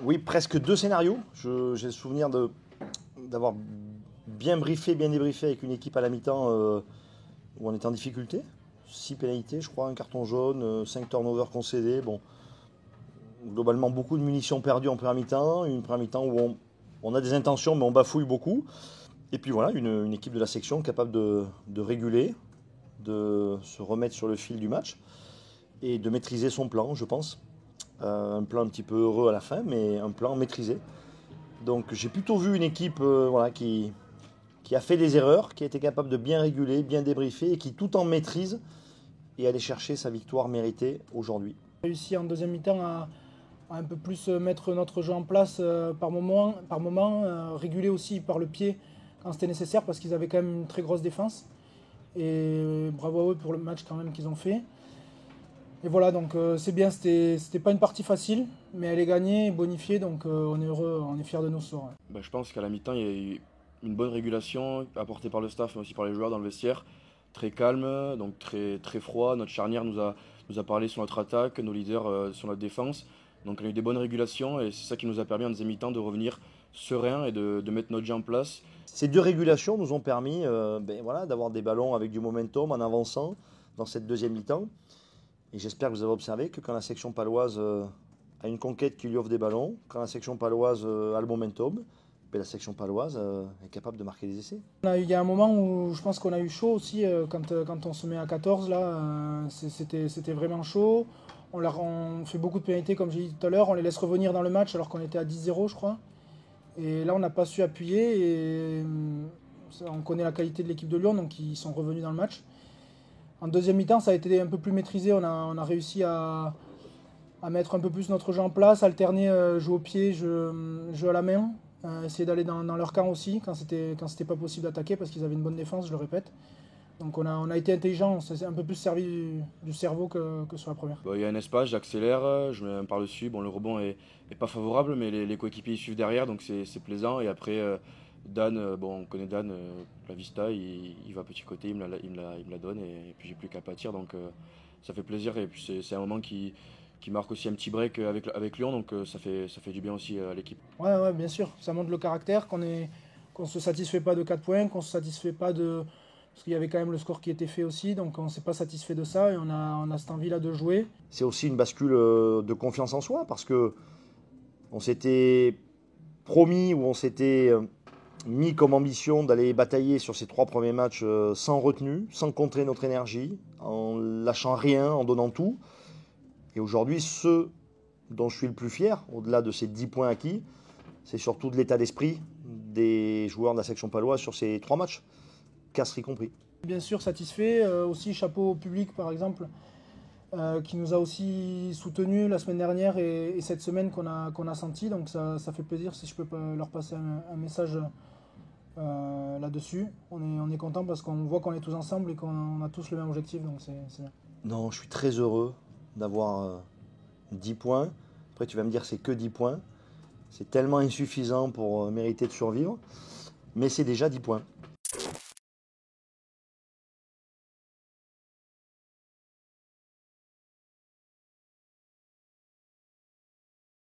Oui, presque deux scénarios. J'ai le souvenir d'avoir bien briefé, bien débriefé avec une équipe à la mi-temps où on était en difficulté. 6 pénalités, je crois, un carton jaune, 5 turnovers concédés. Bon, globalement, beaucoup de munitions perdues en première mi-temps. Une première mi-temps où on a des intentions, mais on bafouille beaucoup. Et puis voilà, une équipe de la section capable de réguler, de se remettre sur le fil du match et de maîtriser son plan, je pense. Un plan un petit peu heureux à la fin, mais un plan maîtrisé. Donc j'ai plutôt vu une équipe voilà, qui a fait des erreurs, qui a été capable de bien réguler, bien débriefer et qui tout en maîtrise et aller chercher sa victoire méritée aujourd'hui. Réussi en deuxième mi-temps à un peu plus mettre notre jeu en place par moment, réguler aussi par le pied quand c'était nécessaire parce qu'ils avaient quand même une très grosse défense. Et bravo à eux pour le match quand même qu'ils ont fait. Et voilà, donc c'est bien, c'était pas une partie facile, mais elle est gagnée, bonifiée, donc on est heureux, on est fiers de nous ce soir. Ouais. Je pense qu'à la mi-temps, il y a eu une bonne régulation apportée par le staff, mais aussi par les joueurs dans le vestiaire. Très calme, donc très froid. Notre charnière nous a parlé sur notre attaque, nos leaders sur notre défense. Donc on a eu des bonnes régulations et c'est ça qui nous a permis en deuxième mi-temps de revenir serein et de mettre notre jeu en place. Ces deux régulations nous ont permis voilà, d'avoir des ballons avec du momentum en avançant dans cette deuxième mi-temps. Et j'espère que vous avez observé que quand la section paloise a une conquête qui lui offre des ballons, quand la section paloise a le momentum, la section paloise est capable de marquer des essais. Il y a un moment où je pense qu'on a eu chaud aussi, quand on se met à 14, là, c'était vraiment chaud. On fait beaucoup de pénalités, comme j'ai dit tout à l'heure, on les laisse revenir dans le match alors qu'on était à 10-0, je crois. Et là, on n'a pas su appuyer et on connaît la qualité de l'équipe de Lyon, donc ils sont revenus dans le match. En deuxième mi-temps, ça a été un peu plus maîtrisé, on a réussi à mettre un peu plus notre jeu en place, alterner jeu au pied, jeu à la main, essayer d'aller dans leur camp aussi quand c'était pas possible d'attaquer parce qu'ils avaient une bonne défense, je le répète. Donc on a été intelligent, on s'est un peu plus servi du cerveau que sur la première. Il y a un espace, j'accélère, je mets un par-dessus. Bon, le rebond est pas favorable, mais les coéquipiers ils suivent derrière, donc c'est plaisant. Et après, Dan, bon, on connaît Dan, la Vista, il va petit côté, il me la donne, et puis j'ai plus qu'à pâtir. Donc ça fait plaisir. Et puis c'est un moment qui marque aussi un petit break avec Lyon, donc ça fait du bien aussi à l'équipe. Ouais, ouais, bien sûr, ça montre le caractère, qu'on se satisfait pas de 4 points, qu'on se satisfait pas de. Parce qu'il y avait quand même le score qui était fait aussi, donc on ne s'est pas satisfait de ça et on a cette envie-là de jouer. C'est aussi une bascule de confiance en soi parce que on s'était promis ou on s'était mis comme ambition d'aller batailler sur ces 3 premiers matchs sans retenue, sans contrer notre énergie, en lâchant rien, en donnant tout. Et aujourd'hui, ce dont je suis le plus fier, au-delà de ces 10 points acquis, c'est surtout de l'état d'esprit des joueurs de la section paloise sur ces 3 matchs, Casserie compris. Bien sûr, satisfait. Aussi, chapeau au public, par exemple, qui nous a aussi soutenus la semaine dernière et cette semaine qu'on a senti. Donc ça fait plaisir si je peux leur passer un message là-dessus. On est content parce qu'on voit qu'on est tous ensemble et qu'on a tous le même objectif. Donc c'est bien. Non, je suis très heureux d'avoir 10 points. Après, tu vas me dire c'est que 10 points. C'est tellement insuffisant pour mériter de survivre. Mais c'est déjà 10 points.